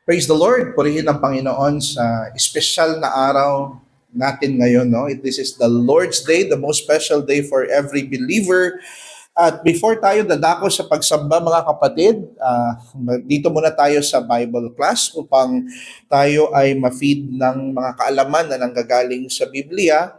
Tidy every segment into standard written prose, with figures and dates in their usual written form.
Praise the Lord, purihin ang Panginoon sa espesyal na araw natin ngayon. No? This is the Lord's Day, the most special day for every believer. At before tayo dadako sa pagsamba mga kapatid, dito muna tayo sa Bible class upang tayo ay ma-feed ng mga kaalaman na nanggagaling sa Biblia.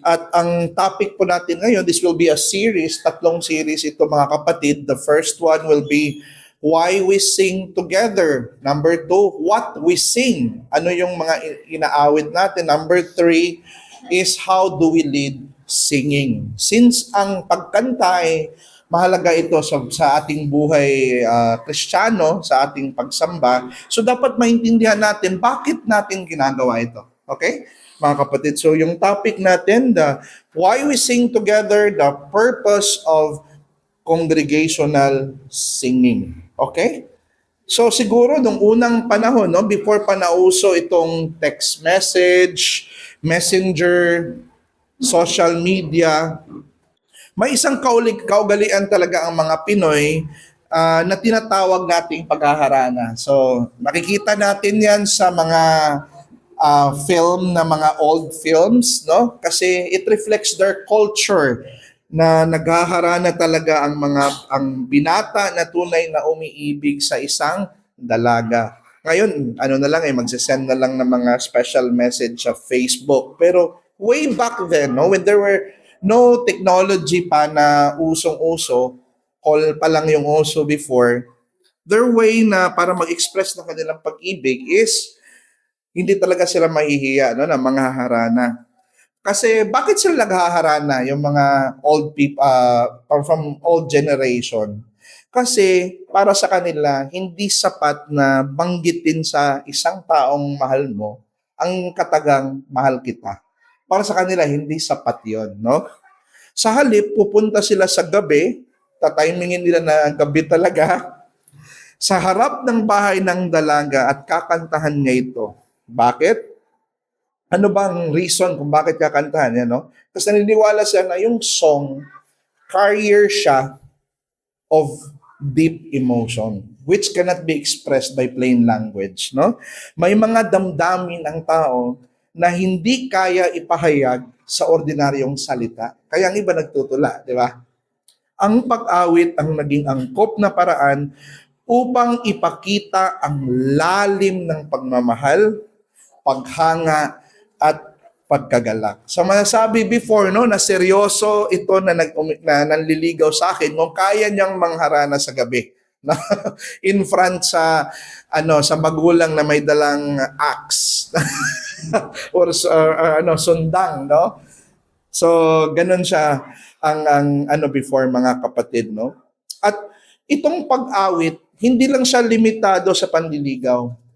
At ang topic po natin ngayon, this will be a series, tatlong series ito mga kapatid. The first one will be why we sing together. Number 2, what we sing. Ano yung mga inaawit natin. Number 3 is how do we lead singing. Since ang pagkanta ay mahalaga ito sa ating buhay Kristiyano, sa ating pagsamba, so dapat maintindihan natin bakit natin ginagawa ito. Okay? Mga kapatid, so yung topic natin, the why we sing together, the purpose of congregational singing. Okay? So siguro nung unang panahon, no, before pa nauso itong text message, messenger, social media, may isang kaugalian talaga ang mga Pinoy na tinatawag nating paghaharana. So makikita natin yan sa mga film na mga old films, no? Kasi it reflects their culture na naghaharana talaga ang binata na tunay na umiibig sa isang dalaga. Ngayon, ano na lang magsasend na lang ng mga special message sa Facebook. Pero way back then, no, when there were no technology pa na usong-uso, call pa lang yung uso before, their way na para mag-express ng kanilang pag-ibig is hindi talaga sila mahihiya, no, na mga harana. Kasi bakit sila naghaharana, yung mga old people from old generation? Kasi para sa kanila, hindi sapat na banggitin sa isang taong mahal mo ang katagang mahal kita. Para sa kanila, hindi sapat yon, no? Sa halip, pupunta sila sa gabi, tatimingin nila na gabi talaga, sa harap ng bahay ng dalaga at kakantahan niya ito. Bakit? Ano bang reason kung bakit kakantahan yan, no? Kasi naniniwala siya na yung song, carrier siya of deep emotion, which cannot be expressed by plain language, no? May mga damdamin ang tao na hindi kaya ipahayag sa ordinaryong salita. Kaya ang iba nagtutula, di ba? Ang pag-awit ang naging angkop na paraan upang ipakita ang lalim ng pagmamahal, paghanga, at pagkagalak. So masasabi before, no, na seryoso ito na nanliligaw sa akin kung kaya niyang mangharana sa gabi. In front sa sa magulang na may dalang axe or sundang, no? So ganun siya ang before mga kapatid, no? At itong pag-awit, hindi lang siya limitado sa panliligaw.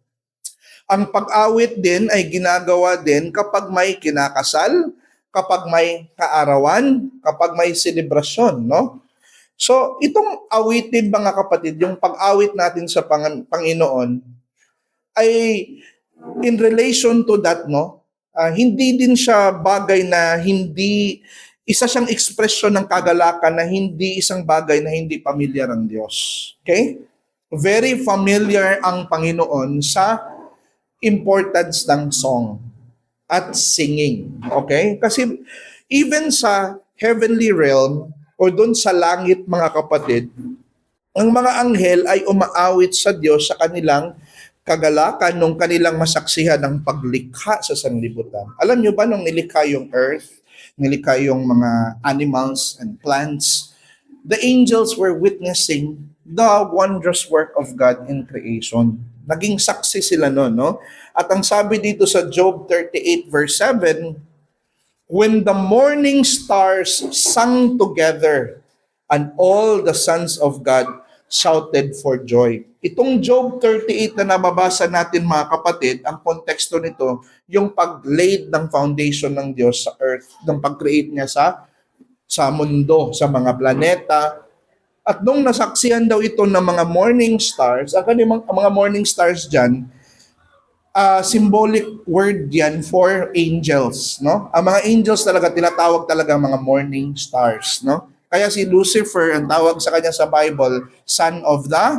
Ang pag-awit din ay ginagawa din kapag may kinakasal, kapag may kaarawan, kapag may selebrasyon, no? So, itong awitin mga kapatid, yung pag-awit natin sa Panginoon ay in relation to that, no? Hindi din siya bagay na hindi isa siyang ekspresyon ng kagalakan na hindi isang bagay na hindi pamilyar ang Diyos. Okay? Very familiar ang Panginoon sa importance ng song at singing. Okay? Kasi even sa heavenly realm o doon sa langit mga kapatid, ang mga anghel ay umaawit sa Diyos sa kanilang kagalakan nung kanilang masaksihan ng paglikha sa sanlibutan. Alam nyo ba nung nilikha yung earth, nilikha yung mga animals and plants, the angels were witnessing the wondrous work of God in creation. Naging saksi sila noon, no? At ang sabi dito sa Job 38 verse 7, when the morning stars sang together and all the sons of God shouted for joy. Itong Job 38 na nababasa natin mga kapatid, ang konteksto nito, yung pag-laid ng foundation ng Diyos sa earth, ng pag-create niya sa mundo, sa mga planeta. At nung nasaksihan daw ito ng mga morning stars, ang mga morning stars dyan, symbolic word yan for angels, no? Ang mga angels talaga, tinatawag talaga mga morning stars, no? Kaya si Lucifer, ang tawag sa kanya sa Bible, son of the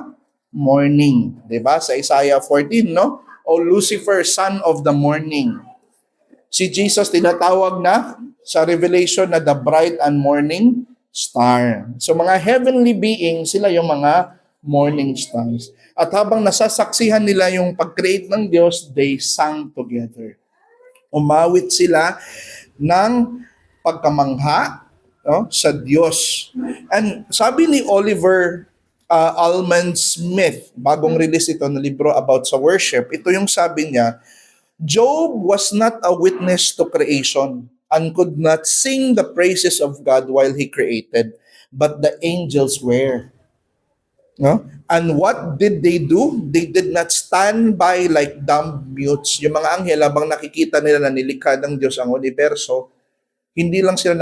morning. 'Di ba? Sa Isaiah 14, no? O Lucifer, son of the morning. Si Jesus tinatawag na sa Revelation na the bright and morning star. So mga heavenly beings, sila yung mga morning stars. At habang nasasaksihan nila yung pag-create ng Diyos, they sang together. Umawit sila ng pagkamangha, no, sa Diyos. And sabi ni Oliver Almond Smith, bagong release ito na libro about sa worship, ito yung sabi niya, Job was not a witness to creation and could not sing the praises of God while he created, but the angels were. No? And what did they do? They did not stand by like dumb mutes. Yung mga anghel, habang nakikita nila na nilikha ng Diyos ang universo, hindi lang sila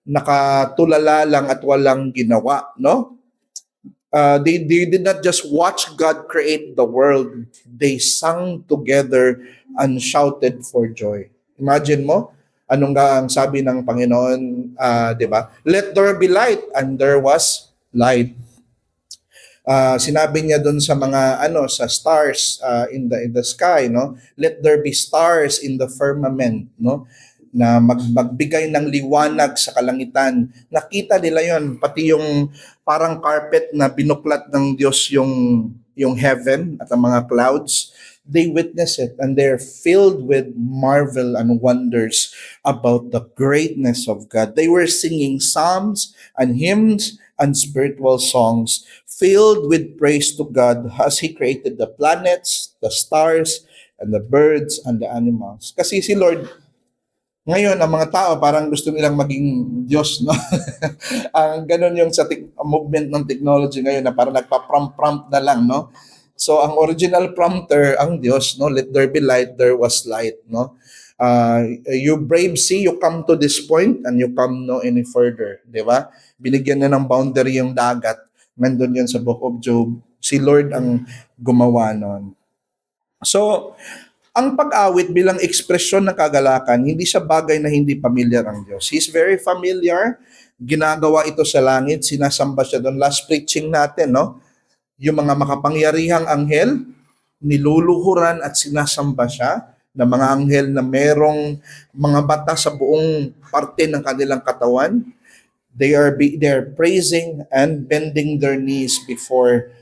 nakatulala lang at walang ginawa, no? They did not just watch God create the world. They sang together and shouted for joy. Imagine mo, anong nga ang sabi ng Panginoon, di ba? Let there be light, and there was light. Sinabi niya doon sa mga sa stars in the sky, no? Let there be stars in the firmament, no? Na magbigay ng liwanag sa kalangitan. Nakita nila yon, pati yung parang carpet na binuklat ng Diyos yung heaven at ang mga clouds. They witness it and they're filled with marvel and wonders about the greatness of God. They were singing psalms and hymns and spiritual songs filled with praise to God as He created the planets, the stars, and the birds and the animals. Kasi si Lord, ngayon, ang mga tao parang gusto nilang maging Diyos, no? Ang ganun yung sa movement ng technology ngayon na parang nagpa-prompt na lang, no? So, ang original prompter, ang Diyos, no? Let there be light, there was light, no? You brave sea, you come to this point and you come no any further, di ba? Binigyan niya ng boundary yung dagat. Nandun yun sa Book of Job. Si Lord ang gumawa nun. So, ang pag-awit bilang ekspresyon ng kagalakan, hindi siya bagay na hindi pamilyar ang Diyos. He's very familiar. Ginagawa ito sa langit. Sinasamba siya doon. Last preaching natin, no? Yung mga makapangyarihang anghel, niluluhuran at sinasamba siya na mga anghel na merong mga bata sa buong parte ng kanilang katawan. They are praising and bending their knees before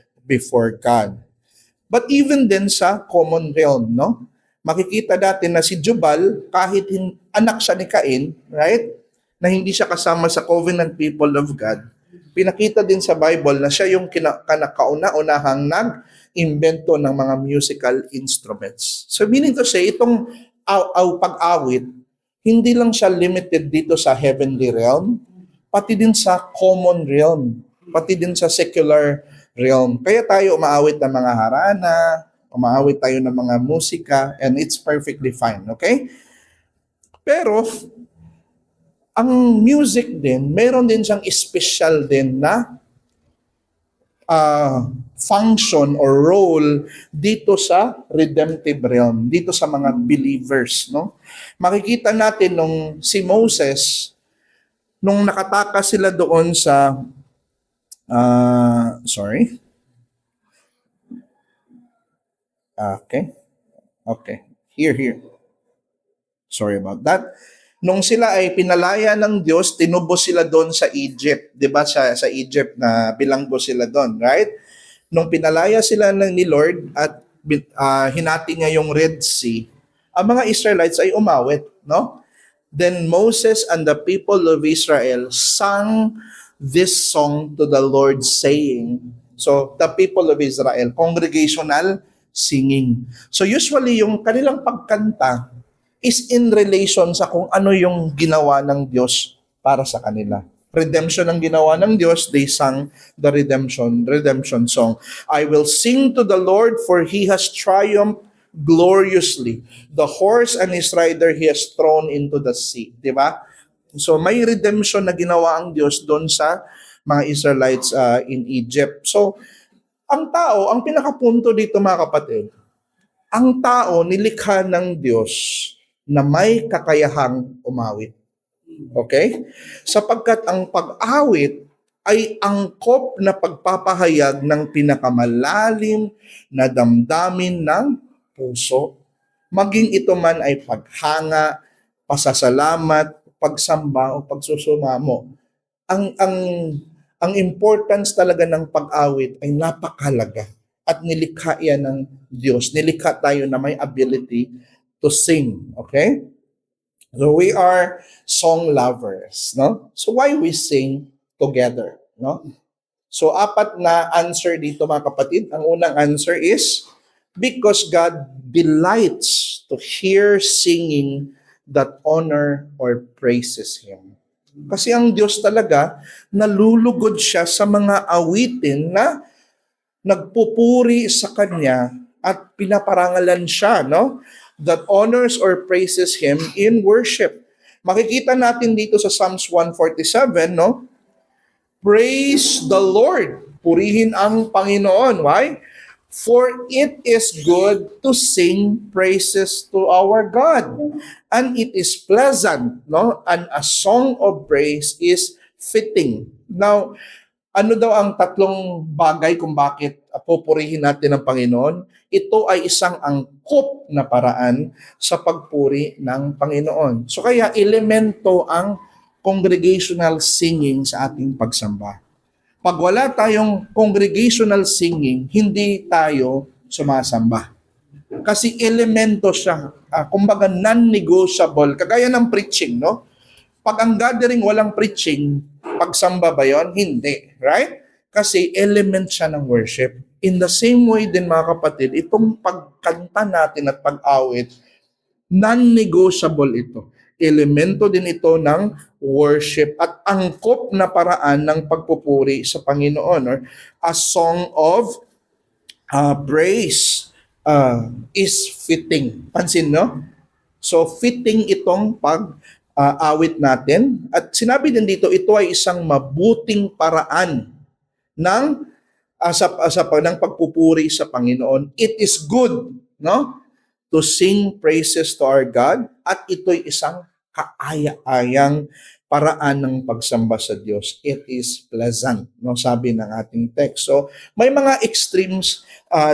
God. But even din sa common realm, no? Makikita natin na si Jubal, kahit anak siya ni Cain, right? Na hindi siya kasama sa covenant people of God. Pinakita din sa Bible na siya yung kauna-unahang nag-invento ng mga musical instruments. So meaning to say, itong pag-awit, hindi lang siya limited dito sa heavenly realm, pati din sa common realm, pati din sa secular realm. Kaya tayo umaawit ng mga harana, umaawit tayo ng mga musika, and it's perfectly fine, okay? Pero, ang music din, meron din siyang special din na function or role dito sa redemptive realm, dito sa mga believers, no? Makikita natin nung si Moses, nung nakatakas sila doon sa Okay. Here. Sorry about that. Nung sila ay pinalaya ng Diyos, tinubos sila doon sa Egypt. 'Di ba? Sa Egypt na bilanggo sila doon, right? Nung pinalaya sila ni Lord at hinati niya yung Red Sea, ang mga Israelites ay umawit, no? Then Moses and the people of Israel sang this song to the Lord saying, so the people of Israel, congregational singing. So usually yung kanilang pagkanta is in relation sa kung ano yung ginawa ng Diyos para sa kanila. Redemption ang ginawa ng Diyos, they sang the redemption song. I will sing to the Lord for He has triumphed gloriously. The horse and his rider He has thrown into the sea. Diba? So may redemption na ginawa ang Diyos doon sa mga Israelites in Egypt. So ang tao, ang pinakapunto dito mga kapatid, ang tao nilikha ng Diyos na may kakayahang umawit. Okay? Sapagkat ang pag-awit ay angkop na pagpapahayag ng pinakamalalim na damdamin ng puso. Maging ito man ay paghanga, pasasalamat, pagsamba o pagsusumamo. Ang ang importance talaga ng pag-awit ay napakahalaga at nilikha yan ng Diyos. Nilikha tayo na may ability to sing, okay? So we are song lovers, no? So why we sing together, no? So apat na answer dito mga kapatid. Ang unang answer is because God delights to hear singing that honor or praises Him. Kasi ang Diyos talaga, nalulugod siya sa mga awitin na nagpupuri sa Kanya at pinaparangalan siya, no? That honors or praises Him in worship. Makikita natin dito sa Psalms 147, no? Praise the Lord. Purihin ang Panginoon. Why? For it is good to sing praises to our God. And it is pleasant, no? And a song of praise is fitting. Now, ano daw ang tatlong bagay kung bakit pupurihin natin ang Panginoon? Ito ay isang angkop na paraan sa pagpuri ng Panginoon. So kaya elemento ang congregational singing sa ating pagsamba. Pag wala tayong congregational singing, hindi tayo sumasamba. Kasi elemento siya, kumbaga non-negotiable, kagaya ng preaching, no? Pag ang gathering walang preaching, pagsamba ba yun? Hindi, right? Kasi element siya ng worship. In the same way din mga kapatid, itong pagkanta natin at pag-awit, non-negotiable ito. Elemento din ito ng worship at angkop na paraan ng pagpupuri sa Panginoon, or a song of praise is fitting. Pansin, no? So fitting itong pag-awit natin. At sinabi din dito, ito ay isang mabuting paraan ng ng pagpupuri sa Panginoon. It is good, no? To sing praises to our God, at ito'y isang kaaya-ayang paraan ng pagsamba sa Diyos. It is pleasant, no? Sabi ng ating text. So, may mga extremes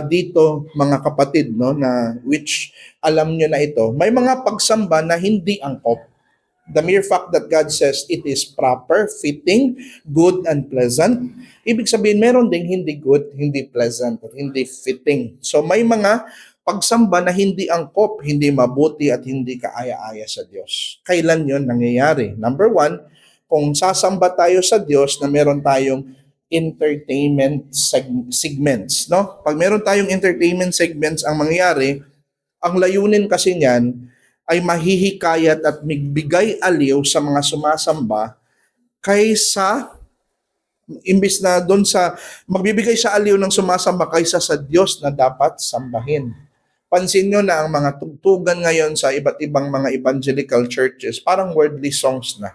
dito, mga kapatid, no, na which alam nyo na ito. May mga pagsamba na hindi angkop. The mere fact that God says it is proper, fitting, good, and pleasant, ibig sabihin meron ding hindi good, hindi pleasant, at hindi fitting. So may mga pagsamba na hindi angkop, hindi mabuti, at hindi kaaya-aya sa Diyos. Kailan yon nangyayari? Number one, kung sasamba tayo sa Diyos na meron tayong entertainment segments, no? Pag meron tayong entertainment segments, ang mangyayari, ang layunin kasi niyan ay mahihikayat at magbigay aliw sa mga sumasamba kaysa imbis na doon sa magbibigay sa aliw ng sumasamba kaysa sa Diyos na dapat sambahin. Pansin nyo na ang mga tugtugan ngayon sa iba't ibang mga evangelical churches, parang worldly songs na.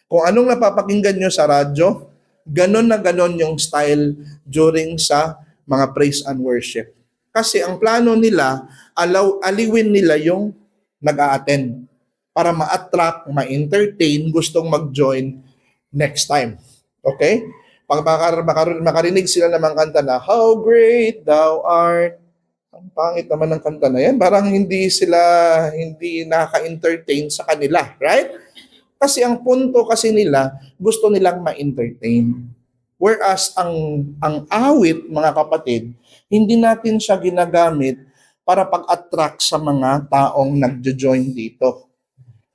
Kung anong napapakinggan nyo sa radyo, ganon na ganon yung style during sa mga praise and worship. Kasi ang plano nila, aliwin nila yung nag-a-attend para ma-attract, ma-entertain, gustong mag-join next time. Okay? Pag makarinig sila ng mga kanta na, How Great Thou Art, ang pangit naman ng kanta na yan, parang hindi nakaka-entertain sa kanila, right? Kasi ang punto kasi nila, gusto nilang ma-entertain. Whereas ang awit, mga kapatid, hindi natin siya ginagamit para pag-attract sa mga taong nagjo-join dito.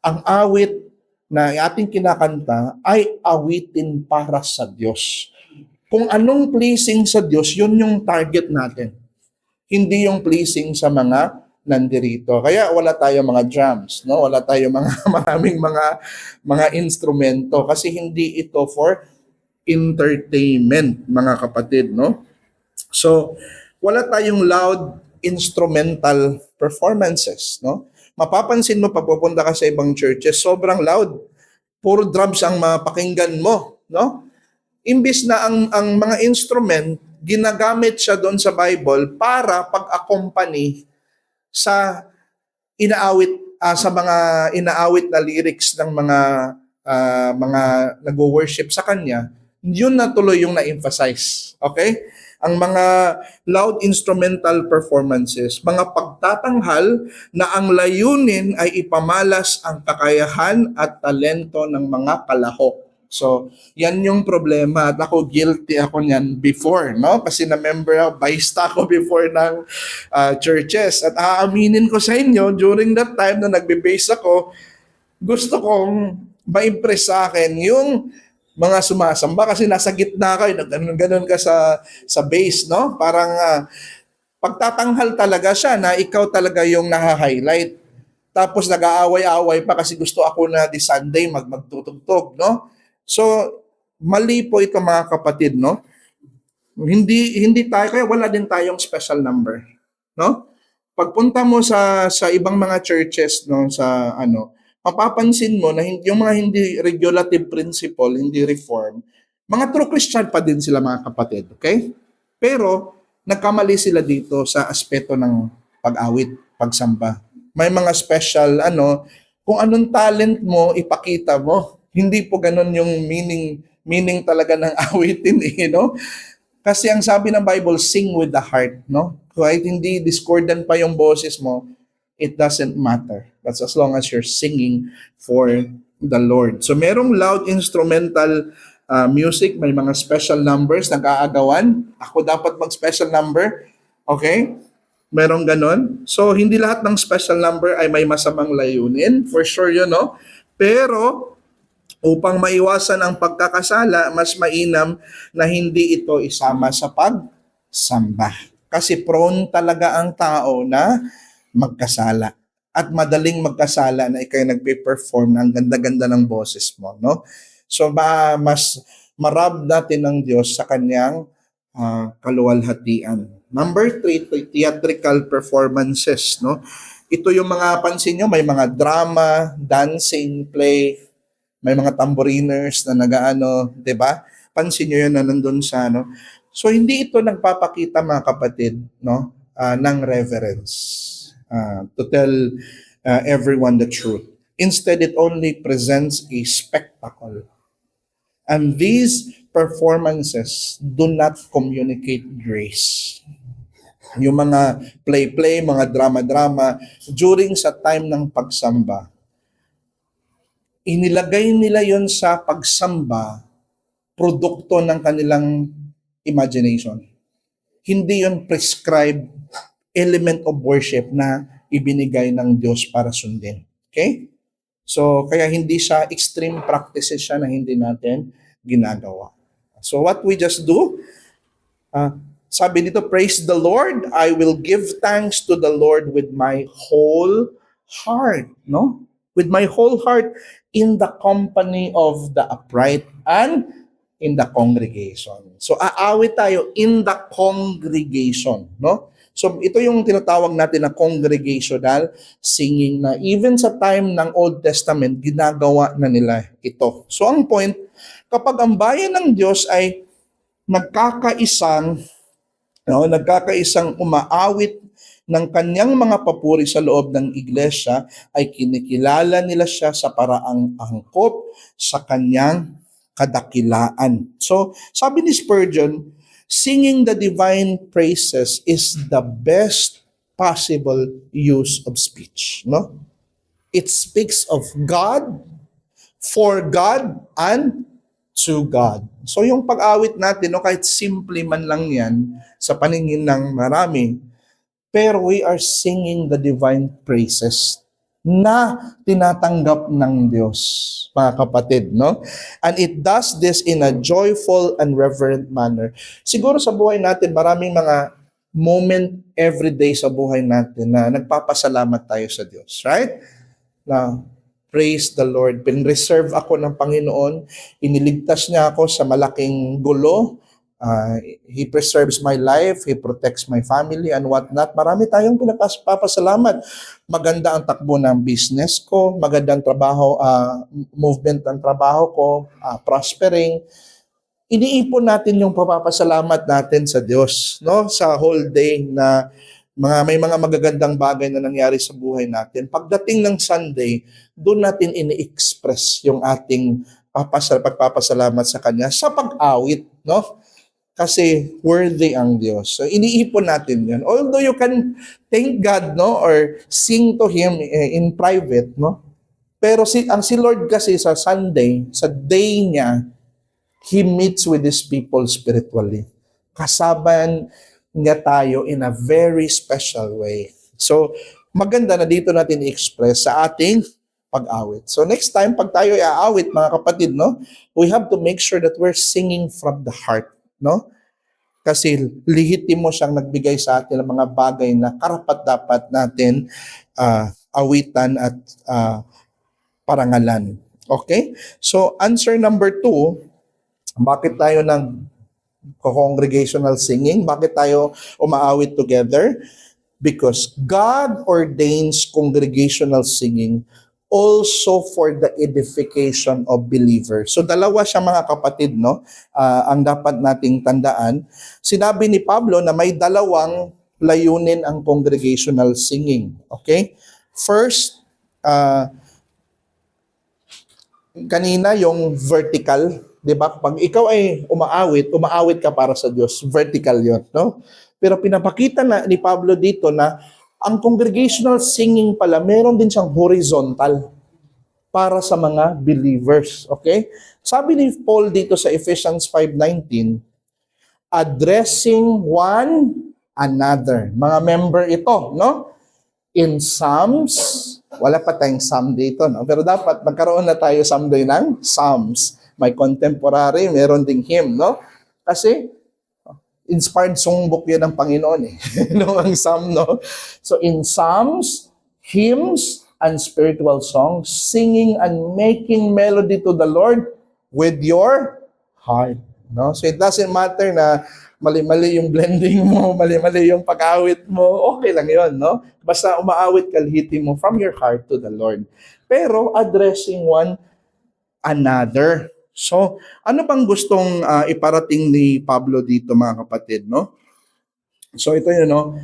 Ang awit na ating kinakanta ay awitin para sa Diyos. Kung anong pleasing sa Diyos, yun yung target natin. Hindi yung pleasing sa mga nandirito. Kaya wala tayong mga drums, no? Wala tayong maraming mga instrumento kasi hindi ito for entertainment, mga kapatid, no? So, wala tayong loud instrumental performances, no? Mapapansin mo pag pupunta ka sa ibang churches, sobrang loud. Puro drums ang mapakinggan mo, no? Imbis na ang mga instrument, ginagamit siya doon sa Bible para pag-accompany sa sa mga inaawit na lyrics ng mga nagwo-worship sa kanya, Yun na tuloy yung na-emphasize. Okay? Ang mga loud instrumental performances, mga pagtatanghal na ang layunin ay ipamalas ang kakayahan at talento ng mga kalahok. So, yan yung problema at ako guilty ako niyan before, no? Kasi na-member ako, baista ako before ng churches. At aaminin ko sa inyo, during that time na nagbe-base ako, gusto kong ma-impress sa akin yung mga sumasamba kasi nasa gitna kayo, ganun ka sa base, no? Parang pagtatanghal talaga siya na ikaw talaga yung naha-highlight. Tapos nag-aaway-away pa kasi gusto ako na di Sunday magtutugtog, no? So, mali po ito mga kapatid, no? Hindi tayo, kaya wala din tayong special number, no? Pagpunta mo sa ibang mga churches, no, sa mapapansin mo na yung mga hindi regulative principle, hindi reform, mga true Christian pa din sila mga kapatid, okay? Pero nagkamali sila dito sa aspeto ng pag-awit, pagsamba. May mga special kung anong talent mo ipakita mo. Hindi po ganun yung meaning talaga ng awitin, no? Kasi ang sabi ng Bible, sing with the heart, no? Kahit hindi discordant pa yung boses mo, it doesn't matter. That's as long as you're singing for the Lord. So merong loud instrumental music, may mga special numbers nag-aagawan. Ako dapat mag-special number. Okay? Merong ganon. So hindi lahat ng special number ay may masamang layunin. For sure yun, no? Pero upang maiwasan ang pagkakasala, mas mainam na hindi ito isama sa pagsamba. Kasi prone talaga ang tao na magkasala. At madaling magkasala na ikay nagpe-perform na ang ganda-ganda ng boses mo, no? So mas marab natin ng Diyos sa kanyang kaluwalhatian. Number 3, theatrical performances, no? Ito yung mga pansin nyo, may mga drama, dancing, play, may mga tamboriners na nagaano, 'di ba? Pansin niyo 'yun na nandun sa So hindi ito nagpapakita mga kapatid, no, ng reverence to tell everyone the truth. Instead, it only presents a spectacle. And these performances do not communicate grace. Yung mga play-play, mga drama-drama, during sa time ng pagsamba, inilagay nila yon sa pagsamba, produkto ng kanilang imagination. Hindi yon prescribed element of worship na ibinigay ng Diyos para sundin. Okay? So, kaya hindi siya extreme practices siya na hindi natin ginagawa. So, what we just do, sabi dito, praise the Lord, I will give thanks to the Lord with my whole heart. No? With my whole heart, in the company of the upright and in the congregation. So aawit tayo in the congregation, no? So ito yung tinatawag natin na congregational singing na even sa time ng Old Testament, ginagawa na nila ito. So ang point, kapag ang bayan ng Diyos ay nagkakaisang umaawit ng kanyang mga papuri sa loob ng iglesia, ay kinikilala nila siya sa paraang angkop sa kanyang kadakilaan. So, sabi ni Spurgeon, singing the divine praises is the best possible use of speech. No? It speaks of God, for God, and to God. So, yung pag-awit natin, kahit simple man lang yan, sa paningin ng marami, pero we are singing the divine praises na tinatanggap ng Diyos, mga kapatid, no? And it does this in a joyful and reverent manner. Siguro sa buhay natin, maraming mga moment every day sa buhay natin na nagpapasalamat tayo sa Diyos, right? Na praise the Lord. Pinreserve ako ng Panginoon. Iniligtas niya ako sa malaking gulo. He preserves my life, He protects my family and whatnot. Marami tayong pinapasalamat. Maganda ang takbo ng business ko, maganda ang trabaho, movement ng trabaho ko, prospering. Iniipon natin yung papapasalamat natin sa Diyos, no? Sa whole day na may mga magagandang bagay na nangyari sa buhay natin. Pagdating ng Sunday, doon natin ini-express yung ating pagpapasalamat sa Kanya sa pag-awit, no? Kasi worthy ang Diyos. So iniipon natin 'yan. Although you can thank God, no, or sing to Him in private, no? Pero si Lord kasi sa Sunday, sa day niya, He meets with His people spiritually. Kasaban niya tayo in a very special way. So, maganda na dito natin i-express sa ating pag-awit. So, next time, pag tayo i-aawit, mga kapatid, no, we have to make sure that we're singing from the heart, no? Kasi lihitimo siyang nagbigay sa atin ng mga bagay na karapat-dapat natin awitan at parangalan. Okay? So, answer number 2, bakit tayo congregational singing? Bakit tayo umaawit together? Because God ordains congregational singing also for the edification of believers. So dalawa siya, mga kapatid, no? Ang dapat nating tandaan. Sinabi ni Pablo na may dalawang layunin ang congregational singing. Okay? First, kanina yung vertical, 'di ba? Pag ikaw ay umaawit ka para sa Diyos, vertical 'yon, no? Pero pinapakita na ni Pablo dito na ang congregational singing pala, meron din siyang horizontal para sa mga believers, okay? Sabi ni Paul dito sa Ephesians 5:19, addressing one another. Mga member ito, no? In Psalms, wala pa tayong Psalm dito, no? Pero dapat magkaroon na tayo someday ng Psalms. May contemporary, meron ding hymn, no? Kasi inspired songbook yan ng Panginoon eh. No, ang Psalm, no? So in Psalms, hymns, and spiritual songs, singing and making melody to the Lord with your heart, no? So it doesn't matter na mali-mali yung blending mo, mali-mali yung pag-awit mo, okay lang yon, no? Basta umaawit ka, lihitin mo from your heart to the Lord. Pero addressing one another. So, ano bang gustong iparating ni Pablo dito, mga kapatid, no? So ito yun, no?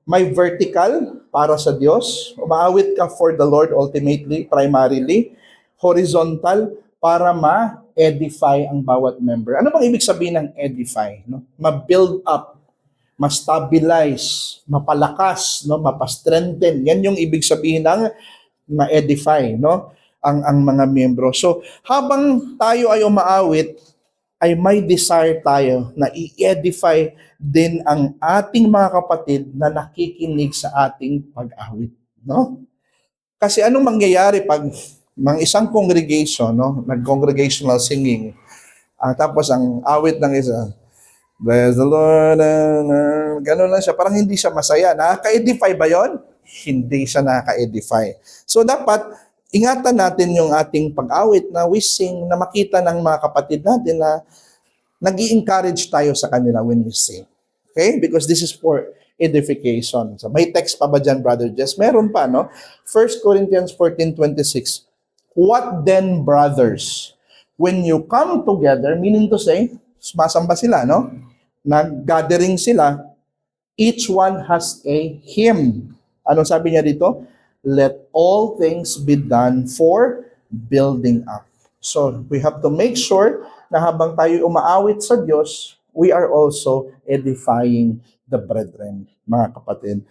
May vertical para sa Diyos. Umaawit ka for the Lord ultimately, primarily. Horizontal para ma-edify ang bawat member. Ano bang ibig sabihin ng edify? No? Ma-build up, ma-stabilize, mapalakas, no? Mapa-strengthen. Yan yung ibig sabihin ng ma-edify, no? Ang mga miyembro. So, habang tayo ay umaawit, ay may desire tayo na i-edify din ang ating mga kapatid na nakikinig sa ating pag-awit, no? Kasi anong mangyayari pag isang congregation, no, nag-congregational singing, tapos ang awit ng isa, bless the Lord, gano'n lang siya, parang hindi siya masaya. Nakaka-edify ba yon? Hindi siya nakaka-edify. So, dapat ingatan natin yung ating pag-awit na we sing, na makita ng mga kapatid natin na nag-i-encourage tayo sa kanila when we sing. Okay? Because this is for edification. So, may text pa ba dyan, Brother Jess? Meron pa, no? 1 Corinthians 14:26. What then, brothers? When you come together, meaning to say, sumasamba sila, no? Nag-gathering sila, each one has a hymn. Anong sabi niya dito? Let all things be done for building up. So, we have to make sure na habang tayo umaawit sa Diyos, we are also edifying the brethren, mga kapatid.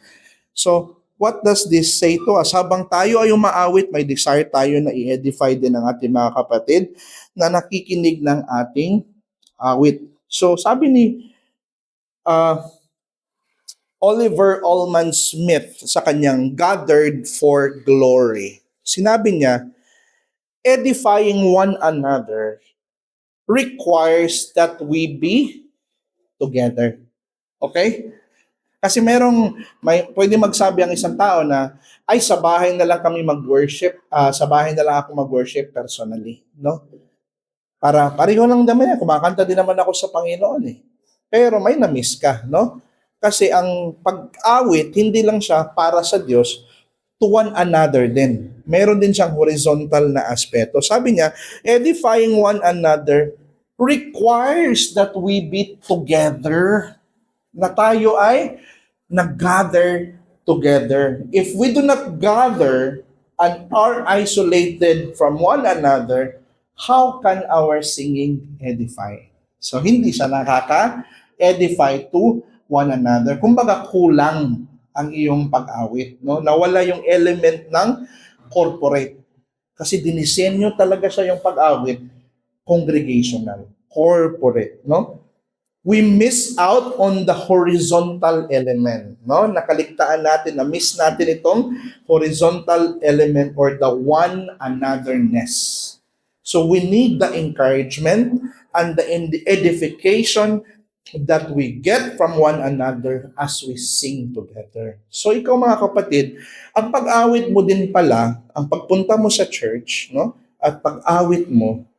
So, what does this say to us? Habang tayo ay umaawit, may desire tayo na i-edify din ang ating mga kapatid na nakikinig ng ating awit. So, sabi ni Oliver Allman Smith sa kanyang Gathered for Glory. Sinabi niya, edifying one another requires that we be together. Okay? Kasi pwede magsabi ang isang tao na, ay sa bahay na lang kami mag-worship, sa bahay na lang ako mag-worship personally. No? Para pareho lang naman yan, kumakanta din naman ako sa Panginoon eh. Pero may na-miss ka, no? Kasi ang pag-awit, hindi lang siya para sa Diyos, to one another din. Meron din siyang horizontal na aspeto. Sabi niya, edifying one another requires that we be together. Na tayo ay nag-gather together. If we do not gather and are isolated from one another, how can our singing edify? So, hindi siya nakaka-edify to one another. Kumbaga, kulang ang iyong pag-awit. No? Nawala yung element ng corporate. Kasi dinisenyo talaga siya yung pag-awit congregational, corporate, no? We miss out on the horizontal element, no? Nakaligtaan natin, na-miss natin itong horizontal element or the one anotherness. So we need the encouragement and the edification that we get from one another as we sing together. So ikaw mga kapatid, ang pag-awit mo din pala, ang pagpunta mo sa church, no? At pag-awit mo,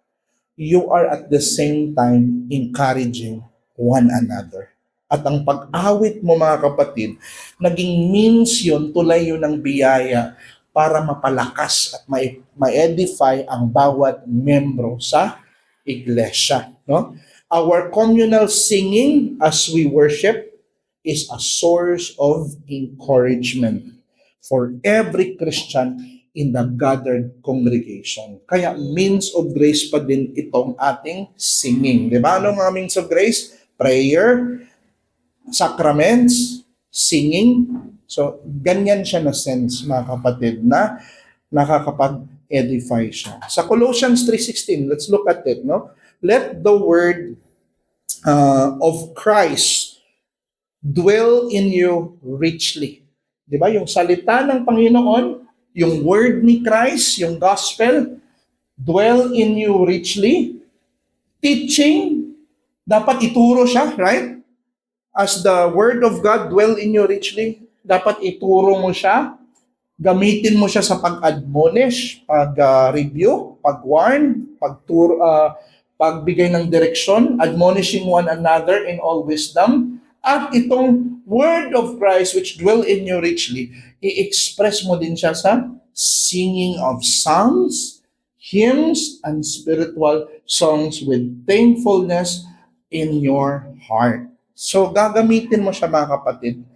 you are at the same time encouraging one another. At ang pag-awit mo mga kapatid, naging means yun, tulay yun ng biyaya para mapalakas at ma-edify ang bawat membro sa iglesia. No? Our communal singing as we worship is a source of encouragement for every Christian in the gathered congregation. Kaya means of grace pa din itong ating singing. Di ba? Ano mga means of grace? Prayer, sacraments, singing. So, ganyan siya na sense, mga kapatid, na nakakapag-edify siya. Sa Colossians 3:16, let's look at it. No? Let the word of Christ dwell in you richly. Di ba? Yung salita ng Panginoon, yung word ni Christ, yung gospel, dwell in you richly. Teaching, dapat ituro siya, right? As the word of God dwell in you richly, dapat ituro mo siya, gamitin mo siya sa pag-admonish, pag-review, pag-warn, pagbigay ng direksyon, admonishing one another in all wisdom, at itong word of Christ which dwell in you richly, i-express mo din siya sa singing of psalms, hymns, and spiritual songs with thankfulness in your heart. So, gagamitin mo siya mga kapatid,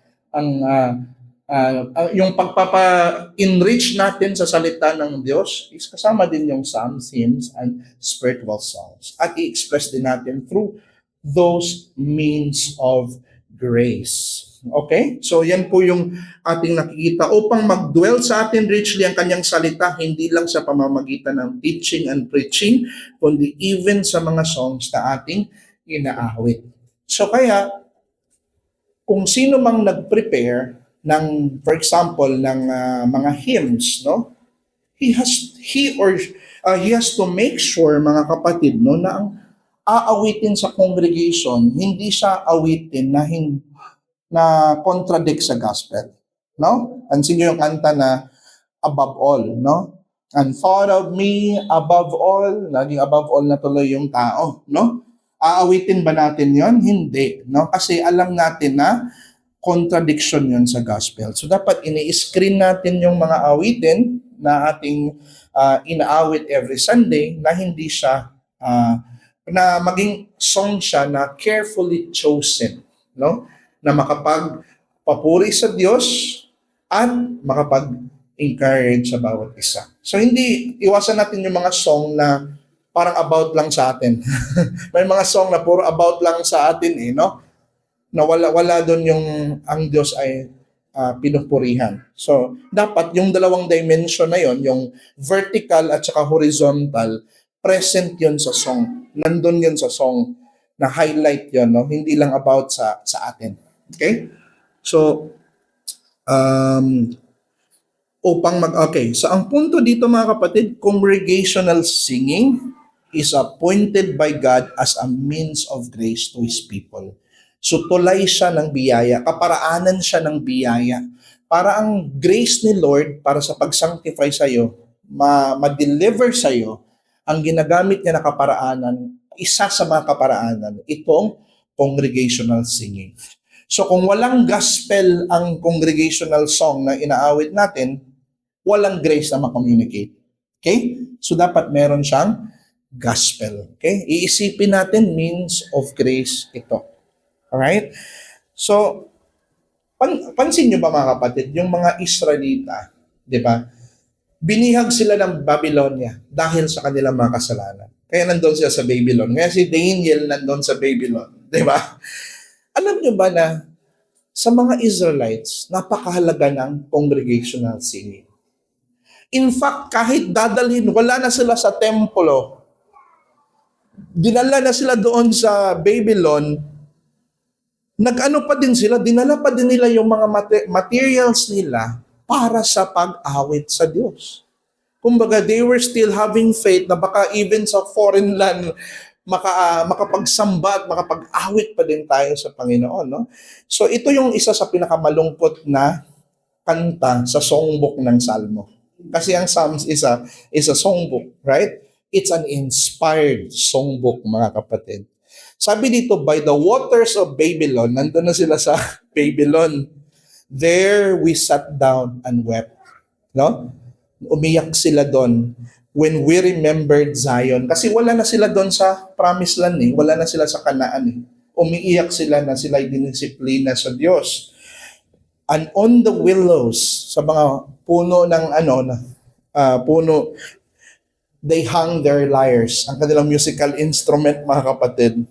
yung pagpapa-enrich natin sa salita ng Diyos is kasama din yung psalms, hymns, and spiritual songs. At i-express din natin through those means of grace. Okay? So yan po yung ating nakikita. Upang mag-dwell sa atin richly ang kanyang salita, hindi lang sa pamamagitan ng teaching and preaching, kundi even sa mga songs na ating inaawit. So kaya, kung sino mang nag-prepare ng, for example, ng mga hymns, no? He has to make sure, mga kapatid, no, na ang aawitin sa congregation, hindi siya awitin na contradict sa gospel, no? Pansin niyo yung kanta na above all, no? And thought of me above all, naging above all na tuloy yung tao, no? Aawitin ba natin yon? Hindi, no? Kasi alam natin na contradiction yun sa gospel. So dapat ini-screen natin yung mga awitin na ating inaawit every Sunday na hindi siya na maging song siya na carefully chosen, no? Na makapagpapuri sa Diyos at makapag-encourage sa bawat isa. So hindi iwasan natin yung mga song na parang about lang sa atin. May mga song na puro about lang sa atin no? Na wala doon yung ang Diyos ay pinupurihan. So, dapat yung dalawang dimension na yon, yung vertical at saka horizontal, present yon sa song. Nandun yon sa song na highlight yon, no? Hindi lang about sa atin. Okay? So, So, ang punto dito mga kapatid, congregational singing is appointed by God as a means of grace to His people. So tulay siya ng biyaya, kaparaanan siya ng biyaya. Para ang grace ni Lord para sa pag-sanctify sa iyo, ma-deliver sa iyo, ang ginagamit niya na kaparaanan, isa sa mga kaparaanan, itong congregational singing. So kung walang gospel ang congregational song na inaawit natin, walang grace na ma-communicate. Okay? So dapat meron siyang gospel. Okay? Iisipin natin means of grace ito. Alright? So, pansin nyo ba mga kapatid, yung mga Israelita, di ba? Binihag sila ng Babylonia dahil sa kanilang mga kasalanan. Kaya nandun sila sa Babylon. Kaya si Daniel nandun sa Babylon. Di ba? Alam nyo ba na sa mga Israelites, napakahalaga ng congregational singing. In fact, kahit dadalhin, wala na sila sa templo, dinala na sila doon sa Babylon, nag-ano pa din sila, dinala pa din nila yung mga materials nila para sa pag-awit sa Diyos. Kumbaga, they were still having faith na baka even sa foreign land, makapagsamba at makapag-awit pa din tayo sa Panginoon. No? So ito yung isa sa pinakamalungkot na kanta sa songbook ng Salmo. Kasi ang Psalms is a songbook, right? It's an inspired songbook, mga kapatid. Sabi dito, by the waters of Babylon, nandun na sila sa Babylon, there we sat down and wept. No? Umiyak sila doon when we remembered Zion. Kasi wala na sila doon sa promised land eh. Wala na sila sa Kanaan eh. Umiiyak sila na sila dinisiplina sa Diyos. And on the willows, sa mga puno ng puno, they hung their lyres. Ang kanilang musical instrument, mga kapatid.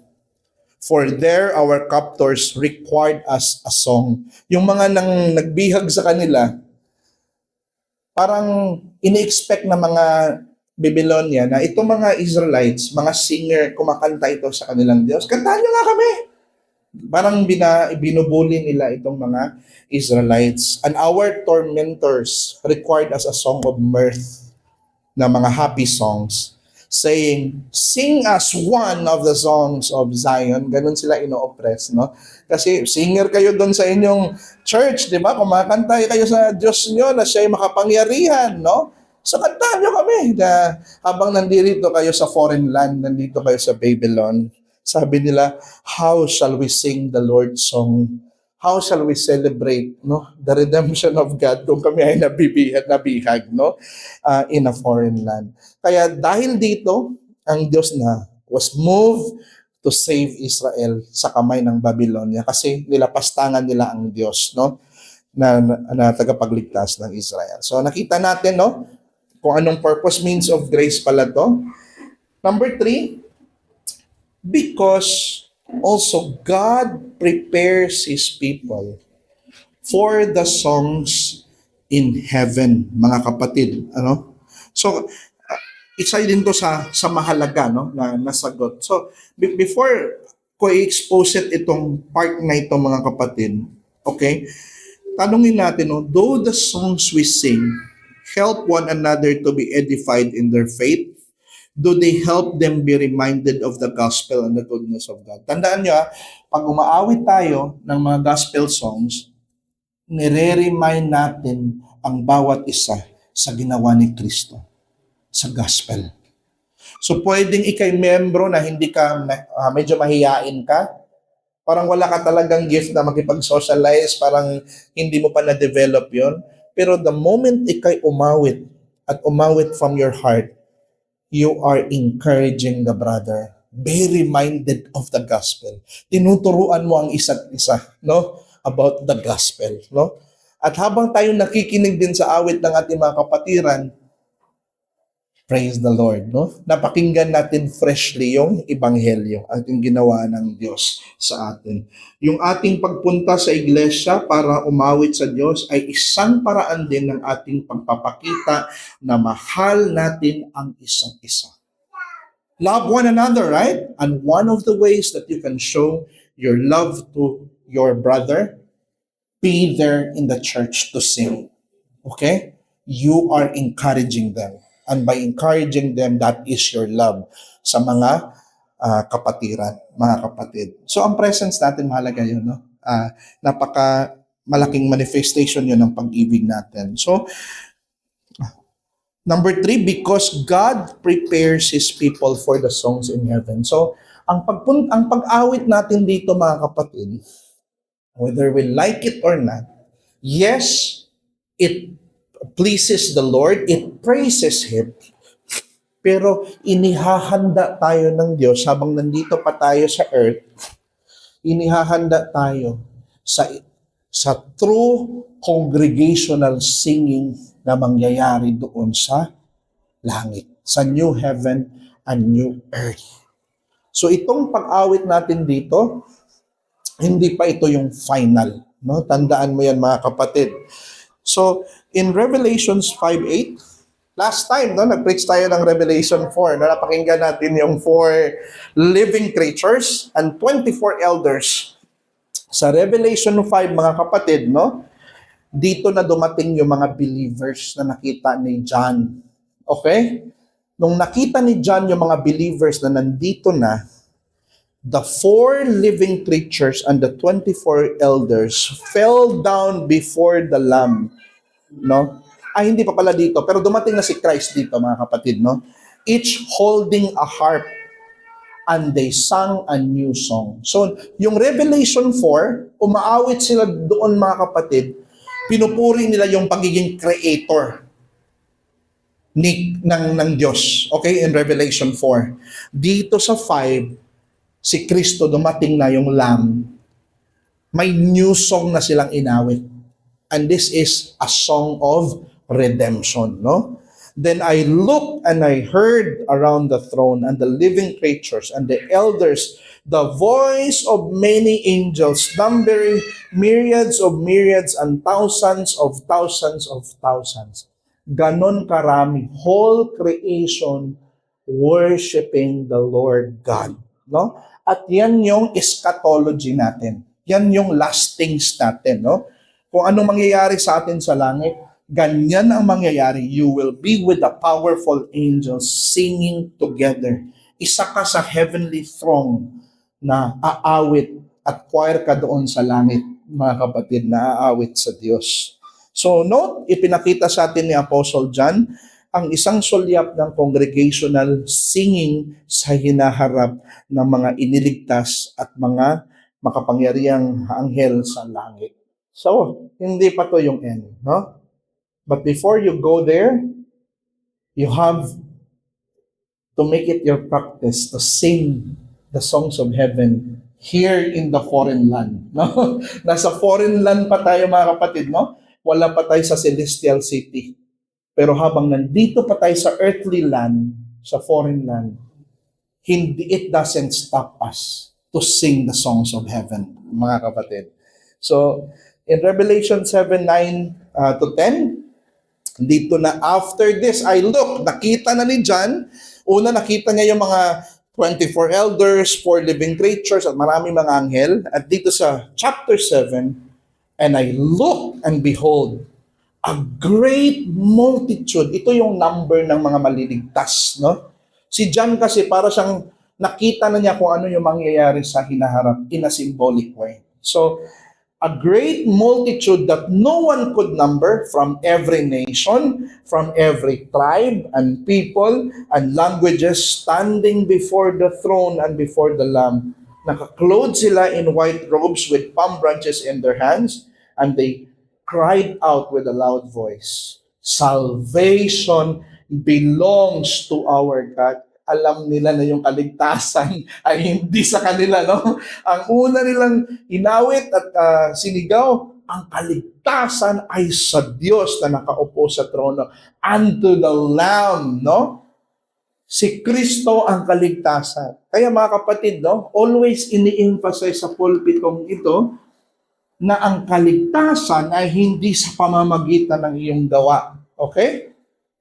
For there our captors required us a song. Yung mga nagbihag sa kanila, parang ini-expect na mga Babylonia na itong mga Israelites, mga singer, kumakanta ito sa kanilang Diyos. Kantahan nyo nga kami! Parang binubuli nila itong mga Israelites. And our tormentors required us a song of mirth, na mga happy songs, saying, sing us one of the songs of Zion. Ganun sila ino-oppress, no? Kasi singer kayo doon sa inyong church, di ba? Kumakanta kayo sa Diyos nyo na siya'y makapangyarihan, no? So kantahan nyo kami na habang nandito kayo sa foreign land, nandito kayo sa Babylon. Sabi nila, how shall we sing the Lord's song? How shall we celebrate, no, the redemption of God kung kami ay nabihag, no, in a foreign land? Kaya dahil dito, ang Diyos na was moved to save Israel sa kamay ng Babylonia kasi nilapastangan nila ang Diyos, no, na tagapagligtas ng Israel. So nakita natin, no, kung anong purpose, means of grace pala to. Number 3, because also God prepares His people for the songs in heaven, mga kapatid. Ano? So, isa din to sa mahalaga, no, na nasagot. So, before ko i-expose itong part na ito, mga kapatid, okay, tanungin natin, no, though the songs we sing help one another to be edified in their faith, do they help them be reminded of the gospel and the goodness of God? Tandaan nyo, pag umaawit tayo ng mga gospel songs, nire-remind natin ang bawat isa sa ginawa ni Kristo sa gospel. So pwedeng ikay membro na hindi ka, medyo mahiyain ka, parang wala ka talagang gift na makipag-socialize, parang hindi mo pa na-develop yon. Pero the moment ikay umawit at umawit from your heart, you are encouraging the brother. Be reminded of the gospel. Tinuturuan mo ang isa't isa, no, about the gospel, no? At habang tayo nakikinig din sa awit ng ating mga kapatiran, praise the Lord, no? Napakinggan natin freshly yung ebanghelyo, ating ginawa ng Diyos sa atin. Yung ating pagpunta sa iglesia para umawit sa Diyos ay isang paraan din ng ating pagpapakita na mahal natin ang isa't isa. Love one another, right? And one of the ways that you can show your love to your brother, be there in the church to sing. Okay? You are encouraging them. And by encouraging them, that is your love sa mga kapatiran, mga kapatid. So ang presence natin, mahalaga yun, no? Napaka malaking manifestation yun ng pag-ibig natin. So, number 3, because God prepares His people for the songs in heaven. So, ang pag-awit natin dito, mga kapatid, whether we like it or not, yes, it pleases the Lord, it praises Him, pero inihahanda tayo ng Diyos habang nandito pa tayo sa earth, inihahanda tayo sa true congregational singing na mangyayari doon sa langit, sa new heaven and new earth. So itong pag-awit natin dito, hindi pa ito yung final. No? Tandaan mo yan mga kapatid. So in Revelations 5:8, last time, no, nag-preach tayo ng Revelation 4. No, napakinggan natin yung 4 living creatures and 24 elders. Sa Revelation 5, mga kapatid, no, dito na dumating yung mga believers na nakita ni John. Okay? Nung nakita ni John yung mga believers na nandito na, the 4 living creatures and the 24 elders fell down before the Lamb. No? Ay, hindi pa pala dito. Pero dumating na si Christ dito, mga kapatid, no? Each holding a harp, and they sang a new song. So, yung Revelation 4, umaawit sila doon, mga kapatid, pinupuri nila yung pagiging creator ng Diyos. Okay? In Revelation 4. Dito sa 5, si Kristo dumating na yung Lamb. May new song na silang inawit. And this is a song of redemption, no? Then I looked and I heard around the throne and the living creatures and the elders the voice of many angels, numbering myriads of myriads and thousands of thousands of thousands. Ganon karami, whole creation worshiping the Lord God, no? At yan yung eschatology natin. Yan yung last things natin, no? Kung ano mangyayari sa atin sa langit, ganyan ang mangyayari. You will be with the powerful angels singing together. Isa ka sa heavenly throne na aawit at choir ka doon sa langit, mga kapatid, na aawit sa Diyos. So note, ipinakita sa atin ni Apostle John ang isang sulyap ng congregational singing sa hinaharap ng mga iniligtas at mga makapangyarihang anghel sa langit. So, hindi pa to yung end, no? But before you go there, you have to make it your practice to sing the songs of heaven here in the foreign land. No? Nasa foreign land pa tayo, mga kapatid, no? Wala pa tayo sa celestial city. Pero habang nandito pa tayo sa earthly land, sa foreign land, it doesn't stop us to sing the songs of heaven, mga kapatid. So, in Revelation 7:9 to 10, dito na, after this, I look, nakita na ni John, una nakita niya yung mga 24 elders, 4 living creatures, at maraming mga anghel. At dito sa chapter 7, and I look and behold, a great multitude. Ito yung number ng mga maliligtas, no? Si John kasi para siyang nakita na niya kung ano yung mangyayari sa hinaharap in a symbolic way. So, a great multitude that no one could number, from every nation, from every tribe and people and languages, standing before the throne and before the Lamb. Nakaklothed sila in white robes with palm branches in their hands, and they cried out with a loud voice, "Salvation belongs to our God." Alam nila na yung kaligtasan ay hindi sa kanila, no? Ang una nilang inawit at sinigaw, ang kaligtasan ay sa Diyos na nakaupo sa trono, unto the Lamb, no? Si Kristo ang kaligtasan. Kaya mga kapatid, no, always ini-emphasize sa pulpit kong ito na ang kaligtasan ay hindi sa pamamagitan ng iyong gawa. Okay?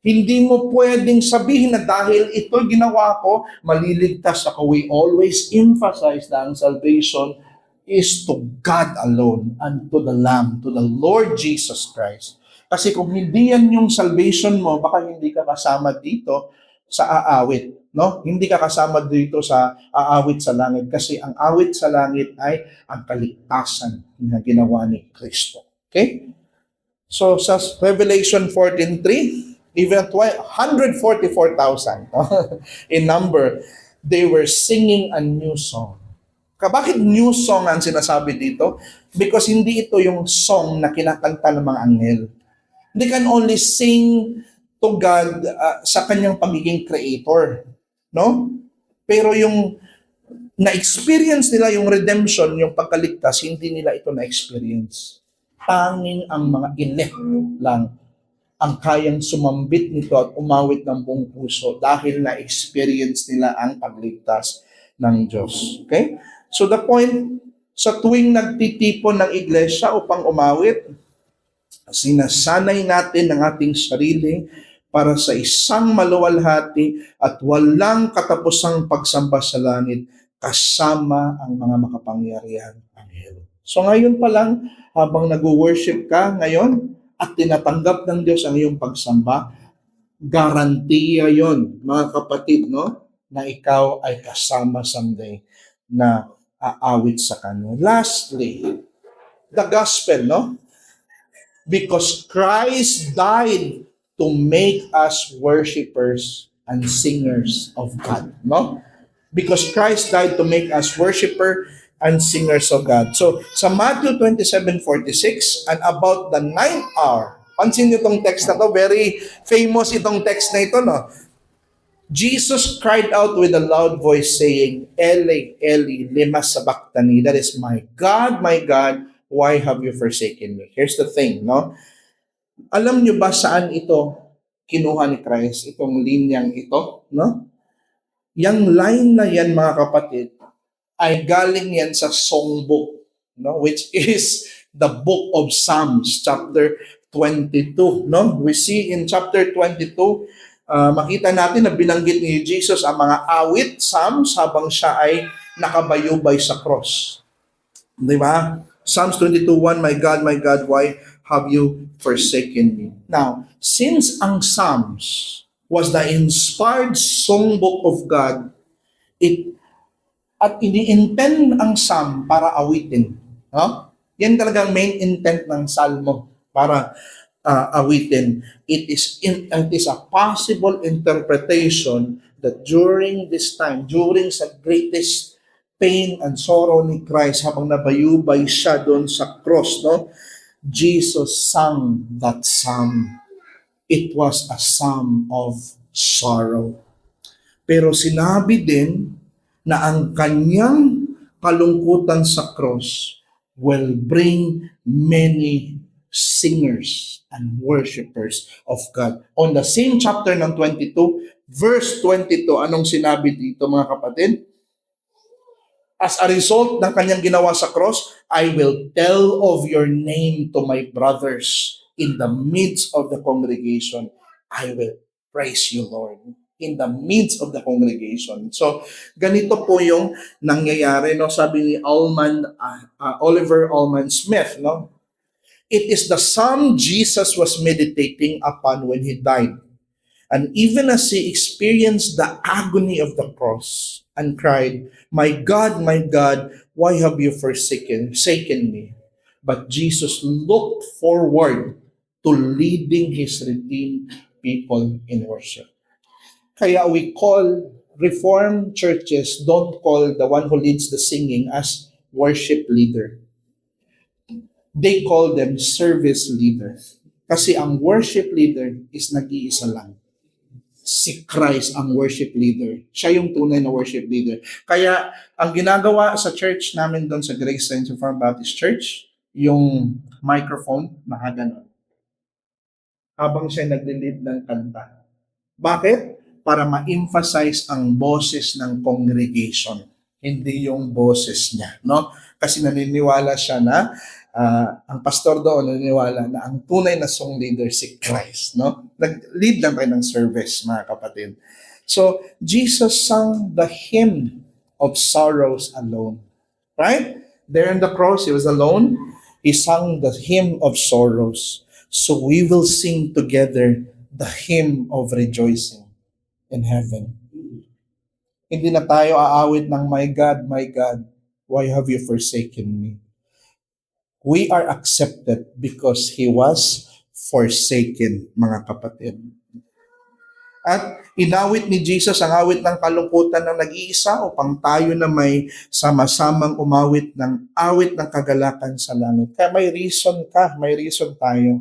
Hindi mo pwedeng sabihin na dahil ito ginawa ko, maliligtas ako. We always emphasize na ang salvation is to God alone and to the Lamb, to the Lord Jesus Christ. Kasi kung hindi yan yung salvation mo, baka hindi ka kasama dito sa aawit. No? Hindi ka kasama dito sa aawit sa langit. Kasi ang awit sa langit ay ang kaligtasan na ginawa ni Kristo. Okay? So sa Revelation 14:3, even 144,000 in number, they were singing a new song. Bakit new song ang sinasabi dito? Because hindi ito yung song na kinakanta ng mga anghel. They can only sing to God sa kanyang pagiging creator. No? Pero yung na-experience nila yung redemption, yung pagkaligtas, hindi nila ito na-experience. Tanging ang mga elect lang ang kayang sumambit nito at umawit ng buong puso dahil na-experience nila ang pagligtas ng Diyos. Okay? So the point, sa tuwing nagtitipon ng iglesia upang umawit, sinasanay natin ang ating sarili para sa isang maluwalhati at walang katapusang pagsamba sa langit kasama ang mga makapangyarihang anghel. So ngayon pa lang, habang nag-worship ka ngayon at tinatanggap ng Diyos ang iyong pagsamba, garantiya yon, mga kapatid, no, na ikaw ay kasama someday na aawit sa Kanya. Lastly, the gospel, no? Because Christ died to make us worshipers and singers of God, no? Because Christ died to make us worshiper and singers of God. So, sa Matthew 27:46, and about the ninth hour, pansin niyo itong text na to, very famous itong text na ito, no? Jesus cried out with a loud voice saying, Eli, Eli, lema sabachthani. That is, my God, why have you forsaken me? Here's the thing, no? Alam niyo ba saan ito kinuha ni Christ, itong linyang ito, no? Yang line na yan, mga kapatid, ay galing yan sa songbook, no? Which is the book of Psalms, chapter 22, no? We see in chapter 22, makita natin na binanggit ni Jesus ang mga awit, Psalms, habang siya ay nakabayubay sa cross. Di ba? Psalms 22:1, my God, why have you forsaken me? Now, since ang Psalms was the inspired songbook of God, at ini-intend ang Psalm para awitin. No? Yan talagang main intent ng Salmo, para awitin. It is a possible interpretation that during this time, during sa greatest pain and sorrow ni Christ, habang nabayubay siya doon sa cross, no? Jesus sang that psalm. It was a psalm of sorrow. Pero sinabi din na ang kanyang kalungkutan sa cross will bring many singers and worshipers of God. On the same chapter ng 22, verse 22, anong sinabi dito, mga kapatid? As a result ng kanyang ginawa sa cross, I will tell of your name to my brothers in the midst of the congregation. I will praise you, Lord, in the midst of the congregation. So, ganito po yung nangyayari, no? Sabi ni Oliver Allman Smith, no? It is the psalm Jesus was meditating upon when he died. And even as he experienced the agony of the cross and cried, my God, why have you forsaken me? But Jesus looked forward to leading his redeemed people in worship. Kaya we call Reformed churches, don't call the one who leads the singing as worship leader. They call them service leader. Kasi ang worship leader is nag-iisa lang. Si Christ ang worship leader. Siya yung tunay na worship leader. Kaya ang ginagawa sa church namin doon sa Grace Center Reformed Baptist Church, yung microphone, nakaganon. Habang siya nag-lead ng kanta. Bakit? Para ma-emphasize ang boses ng congregation, hindi yung boses niya, no? Kasi naniniwala siya na ang pastor doon naniniwala na ang tunay na song leader si Christ, no? Nag-lead lang kayo ng service, mga kapatid. So, Jesus sang the hymn of sorrows alone. Right? There on the cross, he was alone. He sang the hymn of sorrows. So we will sing together the hymn of rejoicing in heaven. Hindi na tayo aawit ng my God, why have you forsaken me? We are accepted because He was forsaken, mga kapatid. At inawit ni Jesus ang awit ng kalungkutan ng nag-iisa upang tayo na may sama-samang umawit ng awit ng kagalakan sa langit. Kaya may reason tayo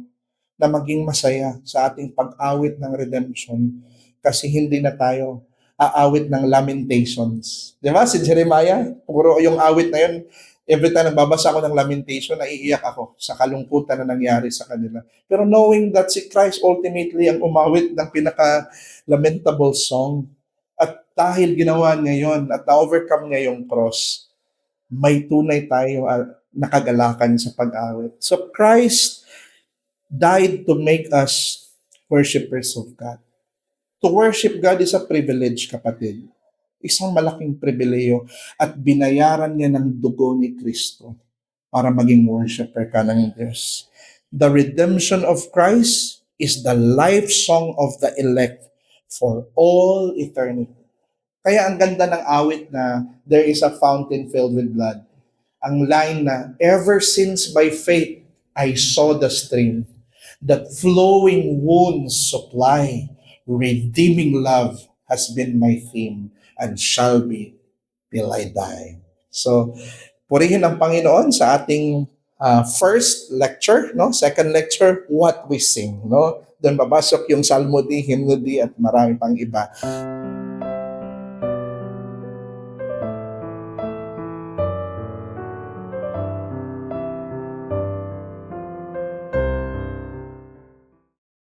na maging masaya sa ating pag-awit ng redemption kasi hindi na tayo aawit ng lamentations. Di ba? Si Jeremiah, puro yung awit na yun, Every time nagbabasa ako ng Lamentation, naiiyak ako sa kalungkutan na nangyari sa kanila. Pero knowing that si Christ ultimately ang umawit ng pinaka-lamentable song, at dahil ginawa niya yon at na-overcome niya yung cross, may tunay tayo nakagalakan sa pag-awit. So Christ died to make us worshipers of God. To worship God is a privilege, kapatid. Isang malaking pribileyo at binayaran niya ng dugo ni Kristo para maging worshiper ka ng Diyos. The redemption of Christ is the life song of the elect for all eternity. Kaya ang ganda ng awit na there is a fountain filled with blood. Ang line na, ever since by faith I saw the stream, that flowing wounds supply, redeeming love has been my theme and shall be till I die. So, purihin ang Panginoon sa ating first lecture, no? Second lecture, what we sing, no? Doon babasok yung Salmo D, Hymno D, at marami pang iba.